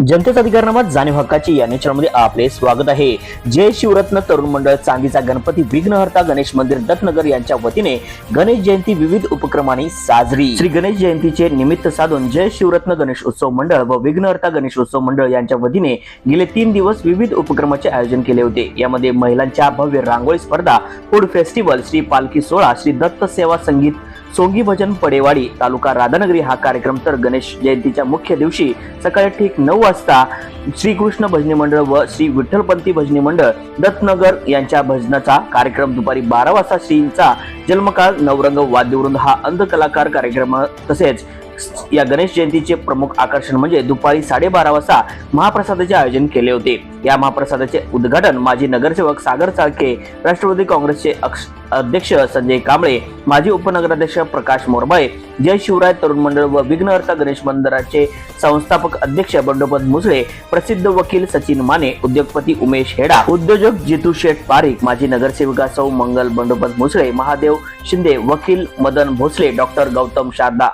जनतेचा अधिकारनामा जाणीव हक्काची या चॅनलमध्ये आपले स्वागत आहे। जय शिवरत्न तरुण मंडळ चांदीचा गणपती विघ्नहर्ता गणेश मंदिर दत्तनगर यांच्या वतीने गणेश जयंती विविध उपक्रमांनी साजरी। श्री गणेश जयंतीचे निमित्त साधून जय शिवरत्न गणेश उत्सव मंडळ व विघ्नहर्ता गणेश उत्सव मंडळ यांच्या वतीने गेले 3 दिवस विविध उपक्रमाचे आयोजन केले होते। यामध्ये महिलांच्या भव्य रांगोळी स्पर्धा, फूड फेस्टिवल, श्री पालखी सोहळा, श्री दत्त सेवा संगीत, सोंगी भजन, पडेवाडी तालुका राधानगरी हा कार्यक्रम। तर गणेश जयंतीच्या मुख्य दिवशी सकाळी ठीक 9 वाजता श्रीकृष्ण भजनी मंडळ व श्री विठ्ठलपंथी भजनी मंडळ दत्तनगर यांच्या भजनाचा कार्यक्रम, दुपारी 12 वाजता श्रींचा जन्मकाळ, नवरंग वाद्यवृंद हा अंध कलाकार कार्यक्रम। तसेच या गणेश जयंतीचे प्रमुख आकर्षण म्हणजे दुपारी 12:30 वाजता महाप्रसादाचे आयोजन केले होते। या महाप्रसादाचे उद्घाटन माजी नगरसेवक सागर चाळके, राष्ट्रवादी काँग्रेसचे अध्यक्ष संजय कांबळे, माजी उपनगराध्यक्ष प्रकाश मोरबाळे, जय शिवराय तरुण मंडळ व विघ्नहर्ता गणेश मंदिराचे संस्थापक अध्यक्ष बंडोपंत मुसळे, प्रसिद्ध वकील सचिन माने, उद्योगपती उमेश हेडा, उद्योजक जितू शेठ पारिक, माजी नगरसेविका सौ मंगल बंडोपंत मुसळे, महादेव शिंदे, वकील मदन भोसले, डॉक्टर गौतम शारदा,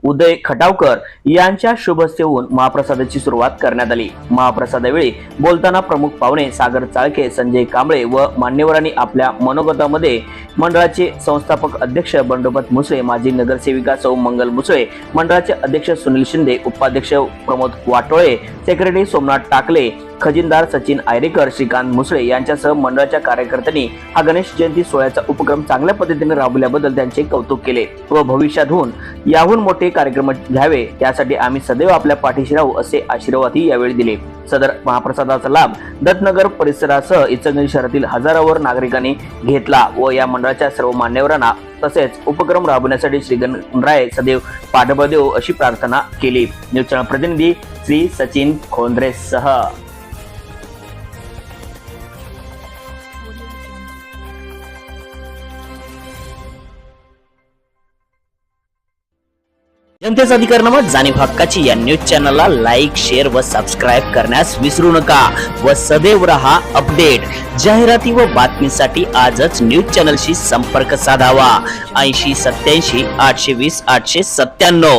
उदय खटावकर यांच्या शुभ हस्ते होऊन महाप्रसादाची सुरुवात करण्यात आली। महाप्रसादावेळी बोलताना प्रमुख पाहुणे सागर चाळके, संजय कांबळे व मान्यवरांनी आपल्या मनोगतामध्ये मंडळाचे संस्थापक अध्यक्ष बंडोपंत मुसळे, माजी नगरसेविका सौ मंगल मुसळे, मंडळाचे अध्यक्ष सुनील शिंदे, उपाध्यक्ष प्रमोद वाटोळे, सेक्रेटरी सोमनाथ टाकले, खजिनदार सचिन आयरेकर, श्रीकांत मुसळे यांच्यासह मंडळाच्या कार्यकर्त्यांनी हा गणेश जयंती सोहळ्याचा उपक्रम चांगल्या पद्धतीने राबवल्याबद्दल त्यांचे कौतुक केले व भविष्यातून याहून मोठे कार्यक्रम घ्यावे यासाठी आम्ही सदैव आपल्या पाठीशी राहू असे आशीर्वादही यावेळी दिले। सदर महाप्रसादाचा लाभ दत्तनगर परिसरासह इचलकरंजी शहरातील हजारावर नागरिकांनी घेतला व या मंडळाच्या सर्व मान्यवरांना तसेच उपक्रम राबवण्यासाठी श्री गणराय सदैव पाठबळ देवो अशी प्रार्थना केली। न्यूज चॅनल प्रतिनिधी श्री सचिन खोंद्रे सह। जनतेचा अधिकारनामा जाणीव हक्काची या न्यूज चॅनलला लाईक, शेअर व सबस्क्राईब करण्यास विसरू नका व सदैव रहा अपडेट। जाहिराती व बातमीसाठी आजच न्यूज चॅनलशी संपर्क साधावा। 80 87 820 897।